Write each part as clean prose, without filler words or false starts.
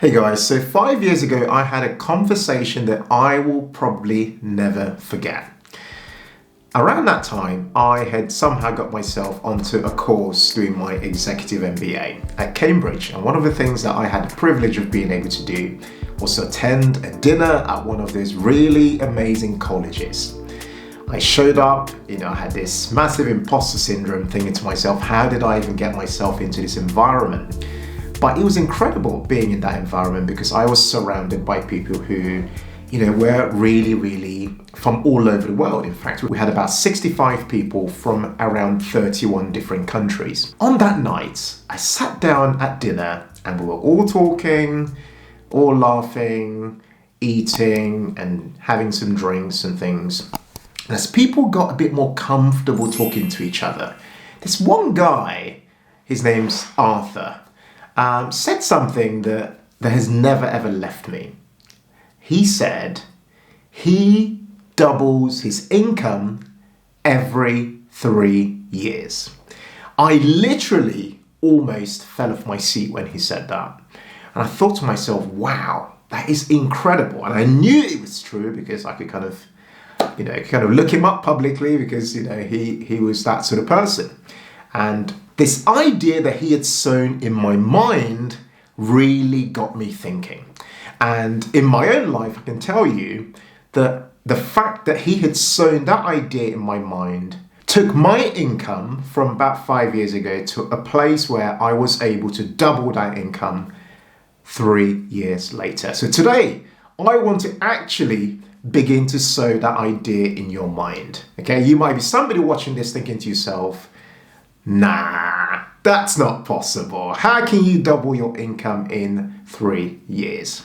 Hey guys, so 5 years ago I had a conversation that I will probably never forget. Around that time, I had somehow got myself onto a course doing my executive MBA at Cambridge. And one of the things that I had the privilege of being able to do was to attend a dinner at one of those really amazing colleges. I showed up, I had this massive imposter syndrome thinking to myself, how did I even get myself into this environment? But it was incredible being in that environment because I was surrounded by people who, were really from all over the world. In fact, we had about 65 people from around 31 different countries. On that night, I sat down at dinner and we were all talking, all laughing, eating and having some drinks and things. And as people got a bit more comfortable talking to each other, this one guy, his name's Arthur, said something that has never ever left me. He said he doubles his income every 3 years. I literally almost fell off my seat when he said that. And I thought to myself, wow, that is incredible. And I knew it was true because I could kind of look him up publicly because, he was that sort of person. And this idea that he had sown in my mind really got me thinking. And in my own life, I can tell you that the fact that he had sown that idea in my mind took my income from about 5 years ago to a place where I was able to double that income 3 years later. So today, I want to actually begin to sow that idea in your mind. Okay, you might be somebody watching this thinking to yourself, nah, that's not possible. How can you double your income in 3 years?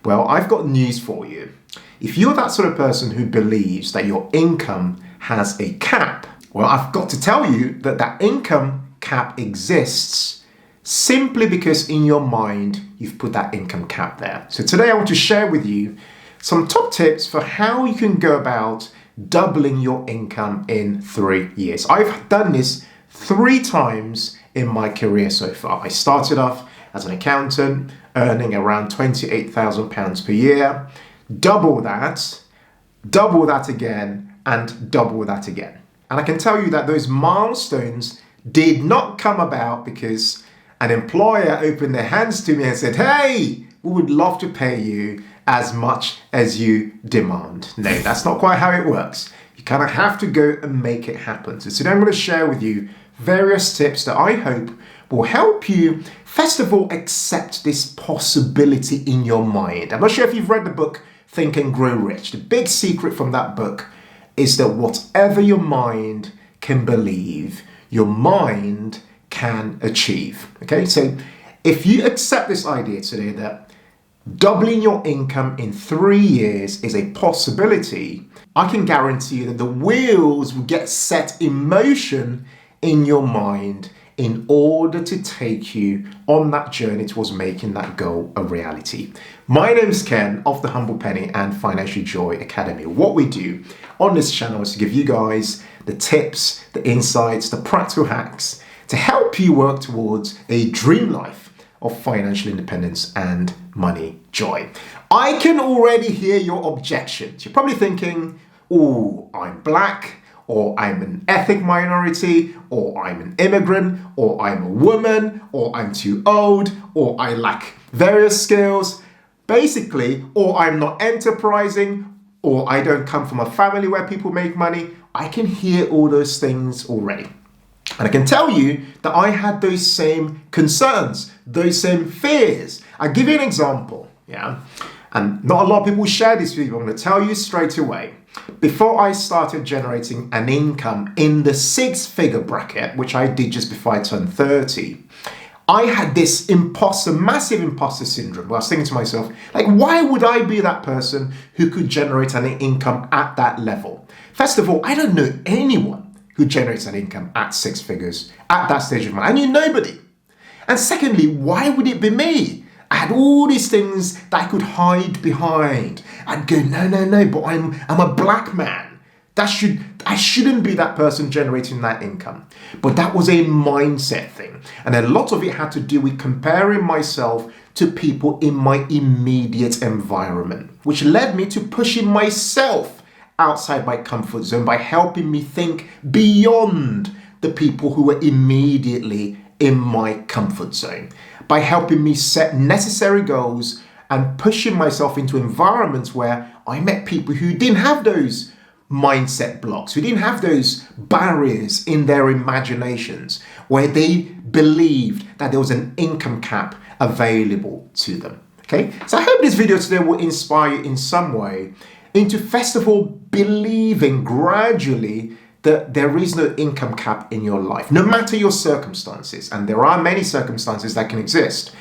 Well, I've got news for you. If you're that sort of person who believes that your income has a cap, well, I've got to tell you that that income cap exists simply because in your mind, you've put that income cap there. So today I want to share with you some top tips for how you can go about doubling your income in 3 years. I've done this 3 times in my career so far. I started off as an accountant, earning around £28,000 per year, double that again, and double that again. And I can tell you that those milestones did not come about because an employer opened their hands to me and said, hey, we would love to pay you as much as you demand. No, that's not quite how it works. You kind of have to go and make it happen. So today I'm going to share with you various tips that I hope will help you, first of all, accept this possibility in your mind. I'm not sure if you've read the book, Think and Grow Rich. The big secret from that book is that whatever your mind can believe, your mind can achieve. Okay, so if you accept this idea today that doubling your income in 3 years is a possibility, I can guarantee you that the wheels will get set in motion in your mind in order to take you on that journey towards making that goal a reality. My name's Ken of the Humble Penny and Financial Joy Academy. What we do on this channel is to give you guys the tips, the insights, the practical hacks to help you work towards a dream life of financial independence and money joy. I can already hear your objections. You're probably thinking, oh, I'm black, or I'm an ethnic minority, or I'm an immigrant, or I'm a woman, or I'm too old, or I lack various skills, basically, or I'm not enterprising, or I don't come from a family where people make money. I can hear all those things already. And I can tell you that I had those same concerns, those same fears. I'll give you an example, and not a lot of people share this with you. I'm going to tell you straight away. Before I started generating an income in the 6-figure bracket, which I did just before I turned 30, I had this massive imposter syndrome where I was thinking to myself, why would I be that person who could generate an income at that level? First of all, I don't know anyone who generates an income at 6 figures at that stage of my life. I knew nobody. And secondly, why would it be me? I had all these things that I could hide behind. I'd go, no, but I'm a black man. I shouldn't be that person generating that income. But that was a mindset thing. And a lot of it had to do with comparing myself to people in my immediate environment, which led me to pushing myself outside my comfort zone by helping me think beyond the people who were immediately in my comfort zone, by helping me set necessary goals and pushing myself into environments where I met people who didn't have those mindset blocks, who didn't have those barriers in their imaginations, where they believed that there was an income cap available to them. Okay, so I hope this video today will inspire you in some way into, first of all, believing gradually that there is no income cap in your life, no matter your circumstances. And there are many circumstances that can exist.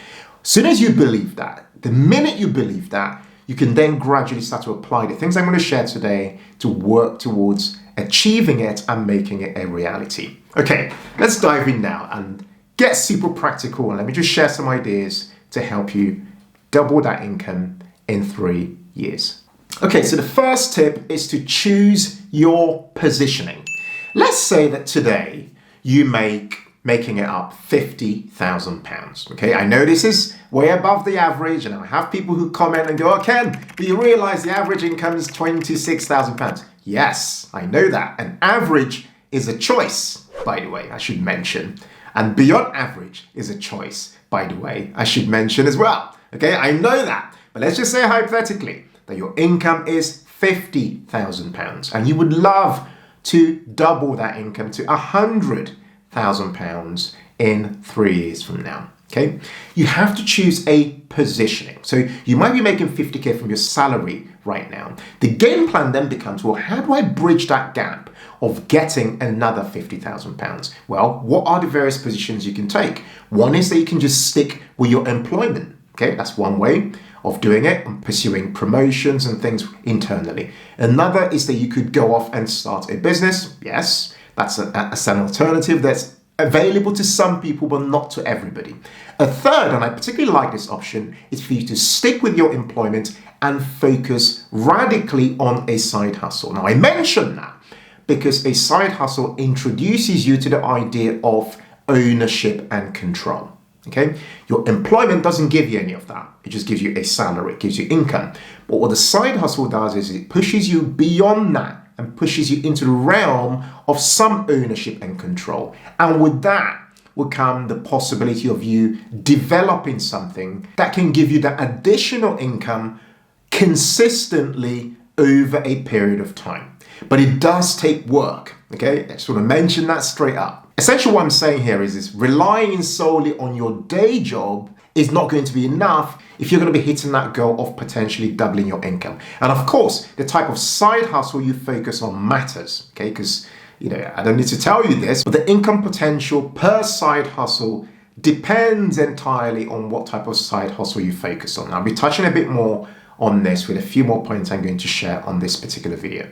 As soon as you believe that, the minute you believe that, you can then gradually start to apply the things I'm going to share today to work towards achieving it and making it a reality. Okay, let's dive in now and get super practical. And let me just share some ideas to help you double that income in 3 years. Okay, so the first tip is to choose your positioning. Let's say that today you making it up £50,000. Okay, I know this is way above the average, and I have people who comment and go, "Oh, Ken, but you realize the average income is £26,000. Yes, I know that. And average is a choice, by the way, I should mention. And beyond average is a choice, by the way, I should mention as well. Okay, I know that. But let's just say hypothetically that your income is £50,000 and you would love to double that income to £100,000 in 3 years from now. Okay, you have to choose a positioning. So you might be making 50K from your salary right now. The game plan then becomes, well, how do I bridge that gap of getting another £50,000? Well, what are the various positions you can take? One is that you can just stick with your employment. Okay, that's one way of doing it and pursuing promotions and things internally. Another is that you could go off and start a business. Yes, that's an alternative that's available to some people, but not to everybody. A third, and I particularly like this option, is for you to stick with your employment and focus radically on a side hustle. Now, I mention that because a side hustle introduces you to the idea of ownership and control. Okay, your employment doesn't give you any of that. It just gives you a salary, it gives you income. But what the side hustle does is it pushes you beyond that and pushes you into the realm of some ownership and control. And with that will come the possibility of you developing something that can give you that additional income consistently over a period of time. But it does take work. Okay, I just want to mention that straight up. Essentially what I'm saying here is relying solely on your day job is not going to be enough if you're going to be hitting that goal of potentially doubling your income. And of course, the type of side hustle you focus on matters, okay? Because, I don't need to tell you this, but the income potential per side hustle depends entirely on what type of side hustle you focus on. I'll be touching a bit more on this with a few more points I'm going to share on this particular video.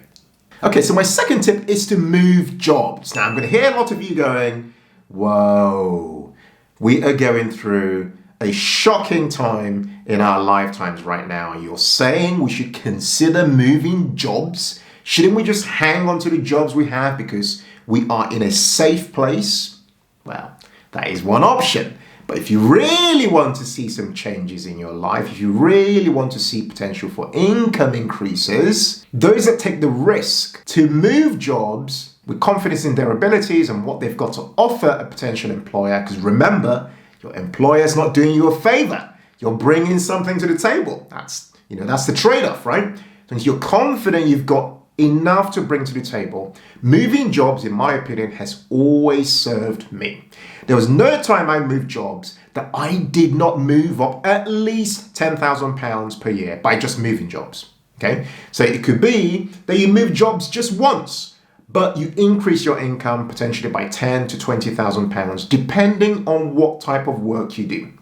Okay, so my second tip is to move jobs. Now, I'm going to hear a lot of you going, whoa, we are going through a shocking time in our lifetimes right now. You're saying we should consider moving jobs? Shouldn't we just hang on to the jobs we have because we are in a safe place? Well, that is one option. But if you really want to see some changes in your life, if you really want to see potential for income increases, those that take the risk to move jobs with confidence in their abilities and what they've got to offer a potential employer, because remember, your employer is not doing you a favor. You're bringing something to the table. That's the trade-off, right? So if you're confident you've got enough to bring to the table, moving jobs, in my opinion, has always served me. There was no time I moved jobs that I did not move up at least £10,000 per year by just moving jobs. Okay, so it could be that you move jobs just once, but you increase your income potentially by £10,000 to £20,000, depending on what type of work you do.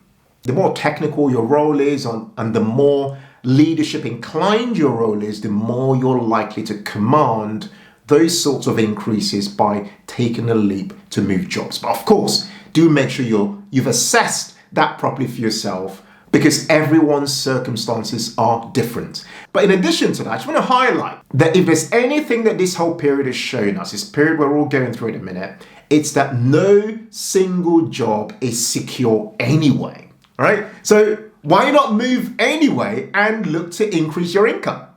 The more technical your role is, and the more leadership inclined your role is, the more you're likely to command those sorts of increases by taking a leap to move jobs. But of course, do make sure you've assessed that properly for yourself, because everyone's circumstances are different. But in addition to that, I just want to highlight that if there's anything that this whole period has shown us, this period we're all going through in a minute, it's that no single job is secure anyway, right? So why not move anyway and look to increase your income?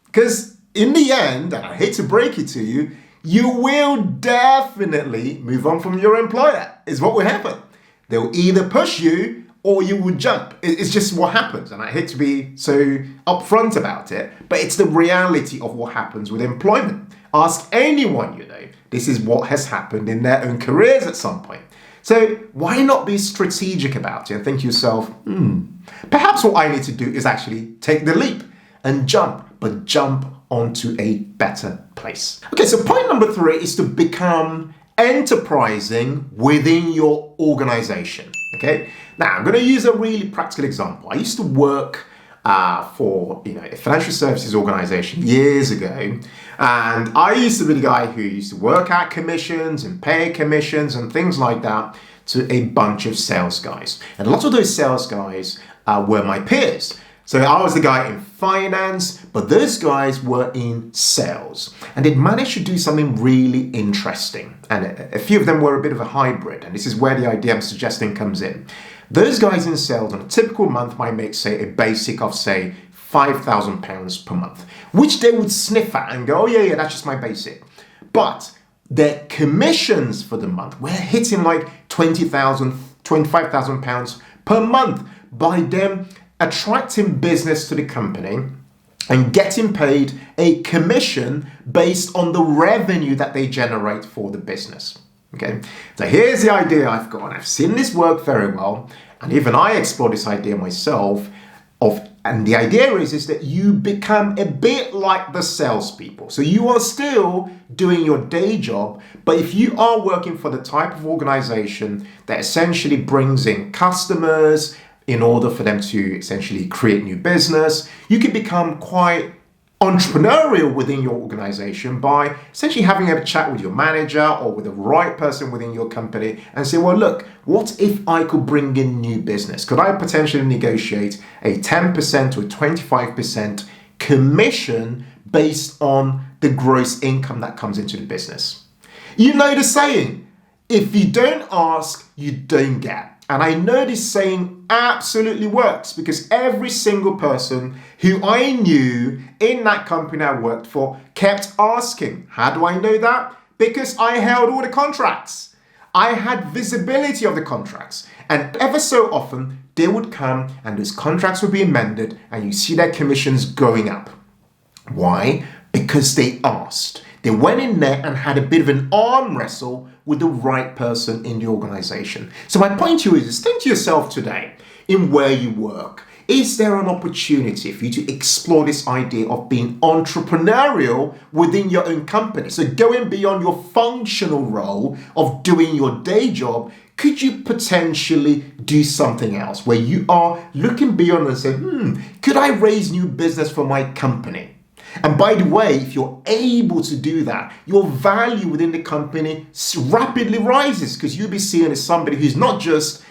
Because in the end, and I hate to break it to you, you will definitely move on from your employer, is what will happen. They'll either push you or you will jump. It's just what happens. And I hate to be so upfront about it, but it's the reality of what happens with employment. Ask anyone you know. This is what has happened in their own careers at some point. So why not be strategic about it and think to yourself, perhaps what I need to do is actually take the leap and jump, but jump onto a better place. Okay, so point number 3 is to become enterprising within your organization. Okay, now I'm going to use a really practical example. I used to work for a financial services organization years ago, and I used to be the guy who used to work out commissions and pay commissions and things like that to a bunch of sales guys, and a lot of those sales guys were my peers. So I was the guy in finance, but those guys were in sales, and they managed to do something really interesting. And a few of them were a bit of a hybrid, and this is where the idea I'm suggesting comes in. Those guys in sales on a typical month might make, say, a basic of, say, £5,000 per month, which they would sniff at and go, oh yeah, that's just my basic. But their commissions for the month were hitting like £20,000, £25,000 per month by them attracting business to the company and getting paid a commission based on the revenue that they generate for the business. Okay, so here's the idea I've got, and I've seen this work very well, and even I explore this idea myself. And the idea is that you become a bit like the salespeople. So you are still doing your day job, but if you are working for the type of organization that essentially brings in customers in order for them to essentially create new business, you can become quite entrepreneurial within your organization by essentially having a chat with your manager or with the right person within your company and say, well, look, what if I could bring in new business? Could I potentially negotiate a 10% or 25% commission based on the gross income that comes into the business? You know the saying, if you don't ask, you don't get. And I know this saying absolutely works because every single person who I knew in that company I worked for kept asking. How do I know that? Because I held all the contracts. I had visibility of the contracts. And ever so often, they would come and those contracts would be amended and you see their commissions going up. Why? Because they asked. They went in there and had a bit of an arm wrestle with the right person in the organization. So my point to you is think to yourself today, in where you work, is there an opportunity for you to explore this idea of being entrepreneurial within your own company? So going beyond your functional role of doing your day job, could you potentially do something else where you are looking beyond and say, could I raise new business for my company? And by the way, if you're able to do that, your value within the company rapidly rises because you'll be seen as somebody who's not just,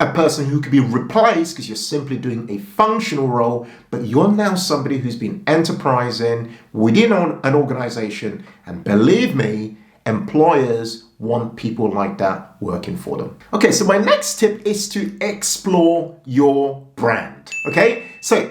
a person who could be replaced because you're simply doing a functional role, but you're now somebody who's been enterprising within an organization. And believe me, employers want people like that working for them. Okay, so my next tip is to explore your brand. Okay, so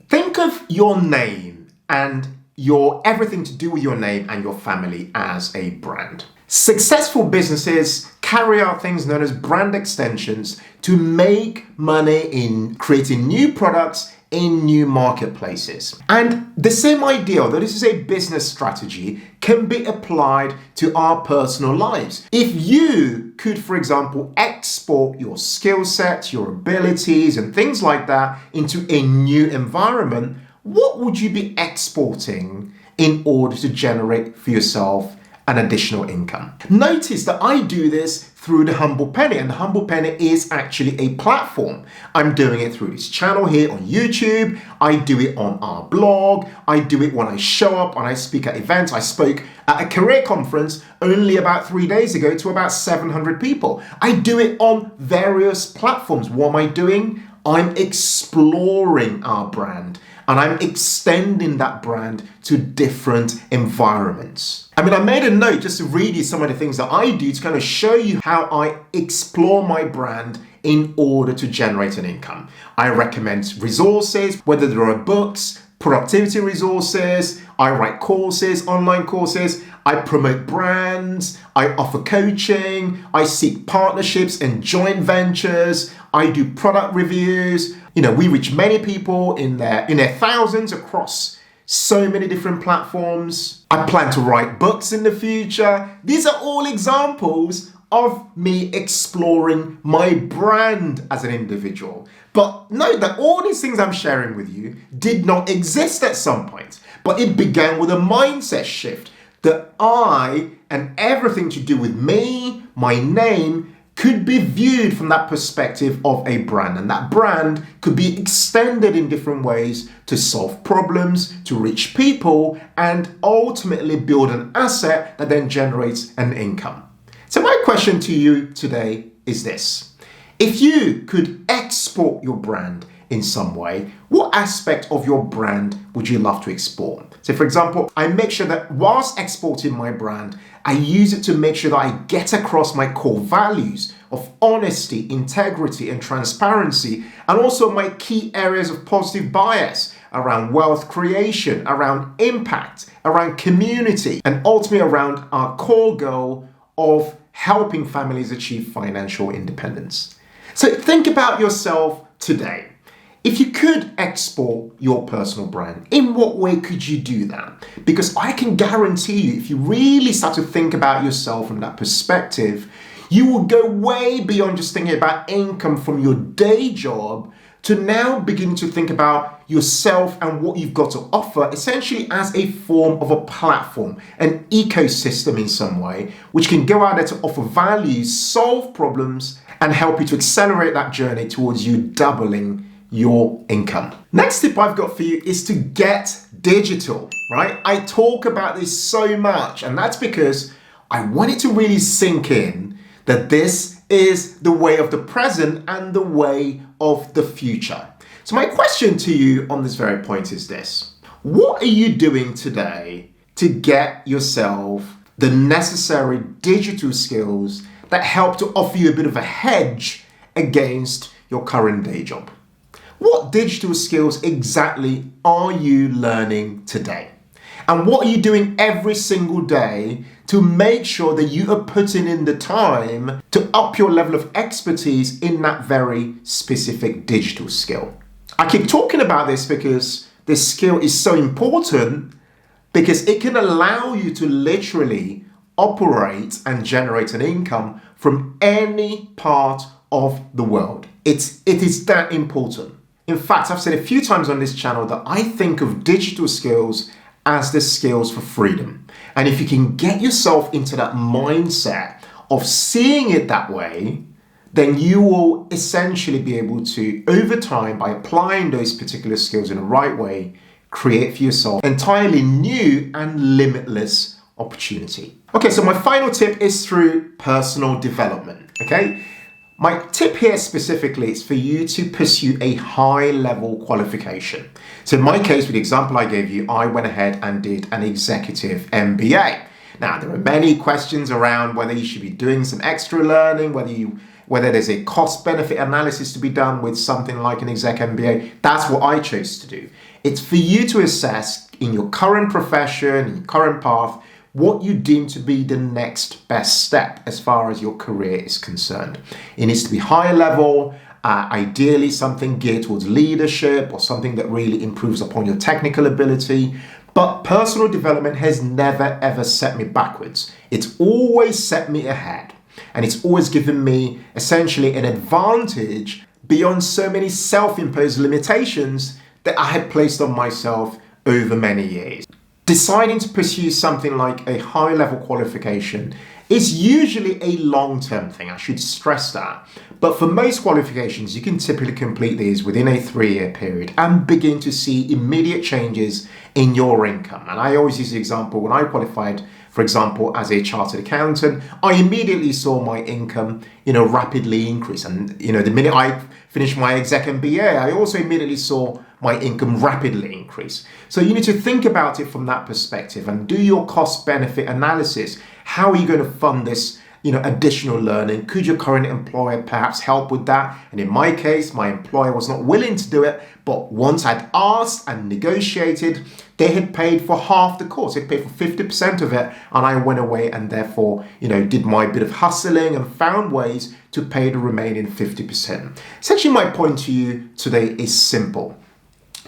think of your name and your everything to do with your name and your family as a brand. Successful businesses carry out things known as brand extensions to make money in creating new products in new marketplaces. And the same idea, although this is a business strategy, can be applied to our personal lives. If you could, for example, export your skill set, your abilities, and things like that into a new environment, what would you be exporting in order to generate for yourself an additional income? Notice that I do this through the Humble Penny, and the Humble Penny is actually a platform. I'm doing it through this channel here on YouTube. I do it on our blog. I do it when I show up and I speak at events. I spoke at a career conference only about 3 days ago to about 700 people. I do it on various platforms. What am I doing? I'm exploring our brand. And I'm extending that brand to different environments. I made a note just to read you some of the things that I do to kind of show you how I explore my brand in order to generate an income. I recommend resources, whether there are books, productivity resources, I write courses, online courses, I promote brands, I offer coaching, I seek partnerships and joint ventures, I do product reviews. We reach many people in their thousands across so many different platforms. I plan to write books in the future. These are all examples of me exploring my brand as an individual. But note that all these things I'm sharing with you did not exist at some point, but it began with a mindset shift that I and everything to do with me, my name, could be viewed from that perspective of a brand. And that brand could be extended in different ways to solve problems, to reach people, and ultimately build an asset that then generates an income. So my question to you today is this. If you could export your brand in some way, what aspect of your brand would you love to export? So for example, I make sure that whilst exporting my brand, I use it to make sure that I get across my core values of honesty, integrity, and transparency, and also my key areas of positive bias around wealth creation, around impact, around community, and ultimately around our core goal of helping families achieve financial independence. So think about yourself today. If you could export your personal brand, in what way could you do that? Because I can guarantee you, if you really start to think about yourself from that perspective, you will go way beyond just thinking about income from your day job to now beginning to think about yourself and what you've got to offer, essentially as a form of a platform, an ecosystem in some way, which can go out there to offer value, solve problems, and help you to accelerate that journey towards you doubling your income. Next tip I've got for you is to get digital, right? I talk about this so much, and that's because I want it to really sink in that this is the way of the present and the way of the future. So my question to you on this very point is this. What are you doing today to get yourself the necessary digital skills that help to offer you a bit of a hedge against your current day job? What digital skills exactly are you learning today? And what are you doing every single day to make sure that you are putting in the time to up your level of expertise in that very specific digital skill? I keep talking about this because this skill is so important because it can allow you to literally operate and generate an income from any part of the world. It is that important. In fact, I've said a few times on this channel that I think of digital skills as the skills for freedom. And if you can get yourself into that mindset of seeing it that way, then you will essentially be able to, over time, by applying those particular skills in the right way, create for yourself entirely new and limitless opportunity. Okay, so my final tip is through personal development, okay? My tip here specifically is for you to pursue a high-level qualification. So in my case, with the example I gave you, I went ahead and did an executive MBA. Now, there are many questions around whether you should be doing some extra learning, whether there's a cost-benefit analysis to be done with something like an exec MBA. That's what I chose to do. It's for you to assess in your current profession, in your current path, what you deem to be the next best step as far as your career is concerned. It needs to be high level, ideally something geared towards leadership or something that really improves upon your technical ability. But personal development has never ever set me backwards. It's always set me ahead. And it's always given me essentially an advantage beyond so many self-imposed limitations that I had placed on myself over many years. Deciding to pursue something like a high-level qualification is usually a long-term thing, I should stress that. But for most qualifications, you can typically complete these within a 3-year period and begin to see immediate changes in your income. And I always use the example when I qualified, for example, as a chartered accountant, I immediately saw my income, rapidly increase. And, the minute I finished my exec MBA, I also immediately saw my income rapidly increase. So you need to think about it from that perspective and do your cost benefit analysis. How are you going to fund this additional learning? Could your current employer perhaps help with that? And in my case, my employer was not willing to do it, but once I'd asked and negotiated, they had paid for half the course. They paid for 50% of it, and I went away and therefore, did my bit of hustling and found ways to pay the remaining 50%. Essentially, my point to you today is simple.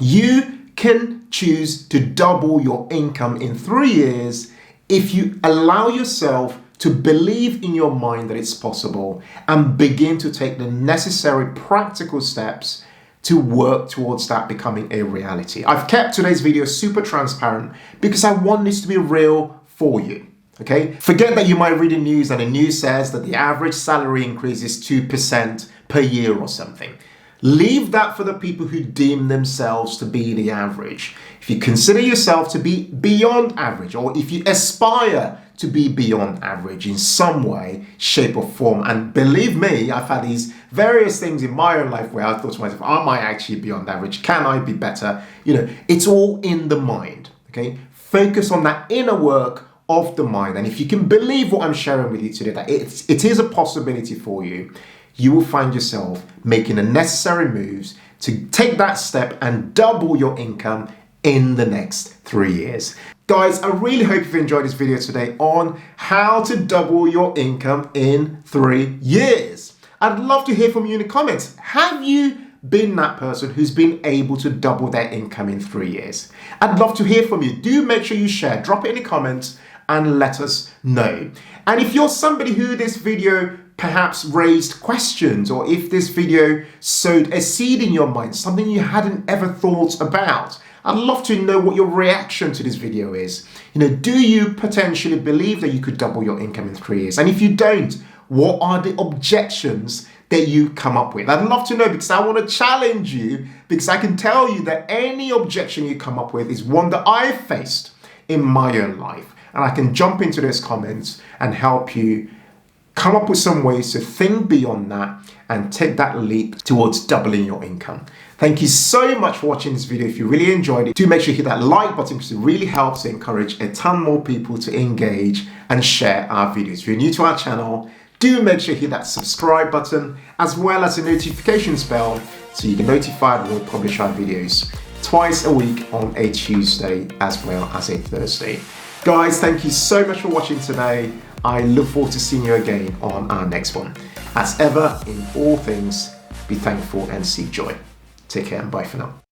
You can choose to double your income in 3 years if you allow yourself to believe in your mind that it's possible and begin to take the necessary practical steps to work towards that becoming a reality. I've kept today's video super transparent because I want this to be real for you. Okay? Forget that you might read the news and the news says that the average salary increase is 2% per year or something. Leave that for the people who deem themselves to be the average. If you consider yourself to be beyond average, or if you aspire to be beyond average in some way, shape or form, and believe me, I've had these various things in my own life where I thought to myself, am I actually beyond average? Can I be better? It's all in the mind, okay? Focus on that inner work of the mind. And if you can believe what I'm sharing with you today, that it is a possibility for you, you will find yourself making the necessary moves to take that step and double your income in the next 3 years. Guys, I really hope you've enjoyed this video today on how to double your income in 3 years. I'd love to hear from you in the comments. Have you been that person who's been able to double their income in 3 years? I'd love to hear from you. Do make sure you share, drop it in the comments and let us know. And if you're somebody who this video perhaps raised questions, or if this video sowed a seed in your mind, something you hadn't ever thought about, I'd love to know what your reaction to this video is. Do you potentially believe that you could double your income in 3 years? And if you don't, what are the objections that you come up with? I'd love to know, because I want to challenge you, because I can tell you that any objection you come up with is one that I've faced in my own life. And I can jump into those comments and help you come up with some ways to think beyond that and take that leap towards doubling your income. Thank you so much for watching this video. If you really enjoyed it, do make sure you hit that like button, because it really helps to encourage a ton more people to engage and share our videos. If you're new to our channel, do make sure you hit that subscribe button as well as the notifications bell so you get notified when we publish our videos twice a week on a Tuesday as well as a Thursday. Guys, thank you so much for watching today. I look forward to seeing you again on our next one. As ever, in all things, be thankful and seek joy. Take care and bye for now.